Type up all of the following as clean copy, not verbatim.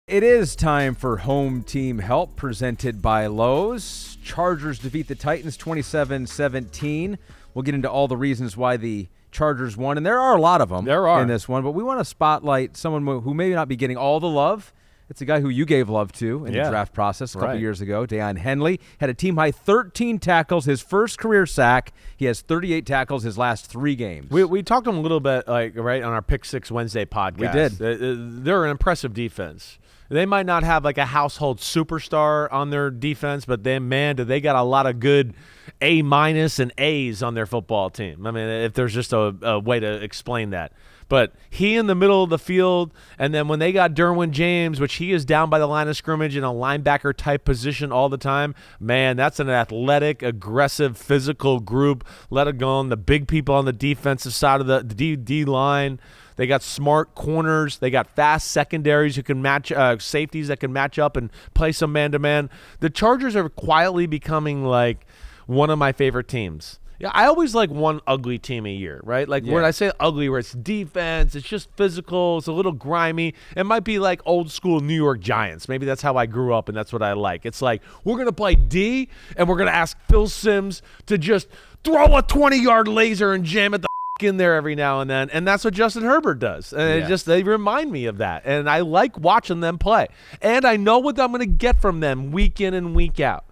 It is time for Home Team Help, presented by Lowe's. Chargers defeat the Titans 27-17. We'll get into all the reasons why the Chargers won, and there are a lot of them in this one, but we want to spotlight someone who may not be getting all the love. It's a guy who you gave love to in the draft process a couple years ago. Deion Henley had a team-high 13 tackles, his first career sack. He has 38 tackles his last 3 games. We talked to him a little bit, on our Pick 6 Wednesday podcast. We did. They're an impressive defense. They might not have like a household superstar on their defense, but they got a lot of good A- and A's on their football team. I mean, if there's just a way to explain that. But he in the middle of the field, and then when they got Derwin James, which he is down by the line of scrimmage in a linebacker-type position all the time, man, that's an athletic, aggressive, physical group. Let alone the big people on the defensive side of the D-line. They got smart corners. They got fast secondaries who can match safeties that can match up and play some man-to-man. The Chargers are quietly becoming like one of my favorite teams. Yeah, I always like one ugly team a year, right? When I say ugly, where it's defense, it's just physical, it's a little grimy. It might be like old school New York Giants. Maybe that's how I grew up, and that's what I like. It's like, we're going to play D, and we're going to ask Phil Simms to just throw a 20-yard laser and jam it in there every now and then, and that's what Justin Herbert does. And they remind me of that, and I like watching them play. And I know what I'm going to get from them week in and week out.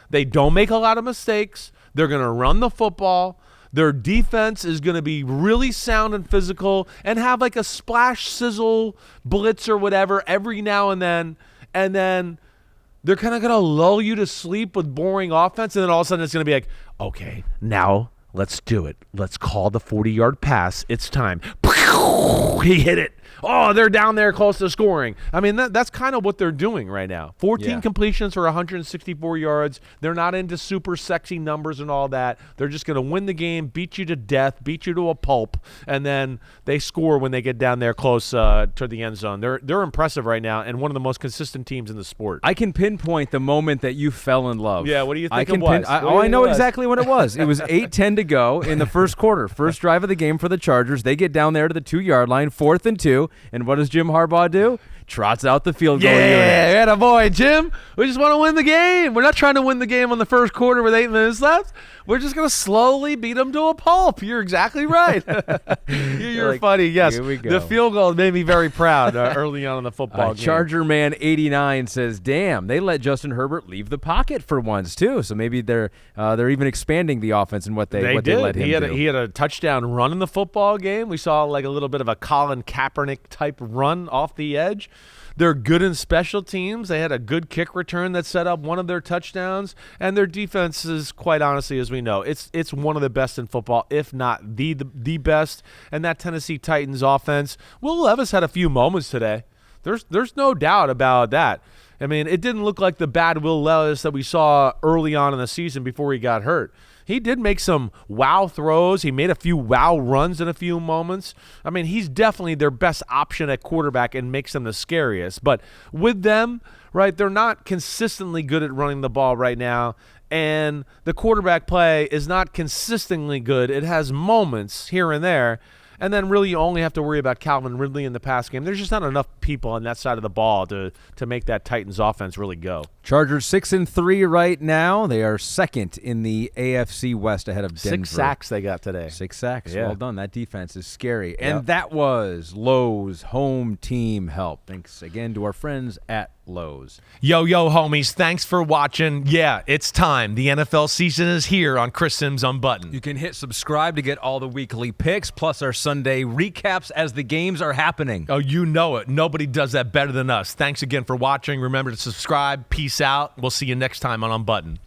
They don't make a lot of mistakes. They're going to run the football. Their defense is going to be really sound and physical and have like a splash, sizzle, blitz or whatever every now and then. And then they're kind of going to lull you to sleep with boring offense. And then all of a sudden it's going to be like, okay, now let's do it. Let's call the 40-yard pass. It's time. He hit it. Oh, they're down there close to scoring. I mean, that's kind of what they're doing right now. 14 completions for 164 yards. They're not into super sexy numbers and all that. They're just going to win the game, beat you to death, beat you to a pulp, and then they score when they get down there close to the end zone. They're impressive right now and one of the most consistent teams in the sport. I can pinpoint the moment that you fell in love. Yeah, what do you think it was? I know exactly when it was. It was 8:10 to go in the first quarter. First drive of the game for the Chargers. They get down there to the 2-yard line, 4th and 2. And what does Jim Harbaugh do? Trots out the field goal. Yeah, attaboy, Jim. We just want to win the game. We're not trying to win the game on the first quarter with 8 minutes left. We're just going to slowly beat them to a pulp. You're exactly right. You're funny. Yes, here we go. The field goal made me very proud early on in the football game. Charger Man 89 says, damn, they let Justin Herbert leave the pocket for once, too. So maybe they're even expanding the offense and what they let him do. He had a touchdown run in the football game. We saw like a little bit of a Colin Kaepernick-type run off the edge. They're good in special teams. They had a good kick return that set up one of their touchdowns, and their defense is, quite honestly, as we know, it's one of the best in football, if not the best. And that Tennessee Titans offense, Will Levis had a few moments today. There's no doubt about that. I mean, it didn't look like the bad Will Levis that we saw early on in the season before he got hurt. He did make some wow throws. He made a few wow runs in a few moments. I mean, he's definitely their best option at quarterback and makes them the scariest. But with them, right, they're not consistently good at running the ball right now. And the quarterback play is not consistently good. It has moments here and there. And then really you only have to worry about Calvin Ridley in the pass game. There's just not enough people on that side of the ball to make that Titans offense really go. Chargers 6-3 right now. They are second in the AFC West ahead of Denver. 6 sacks they got today. 6 sacks. Yeah. Well done. That defense is scary. And that was Lowe's Home Team Help. Thanks again to our friends at Lowe's. Yo, homies. Thanks for watching. Yeah, it's time. The NFL season is here on Chris Simms Unbuttoned. You can hit subscribe to get all the weekly picks, plus our Sunday recaps as the games are happening. Oh, you know it. Nobody does that better than us. Thanks again for watching. Remember to subscribe. Peace out. We'll see you next time on Unbuttoned.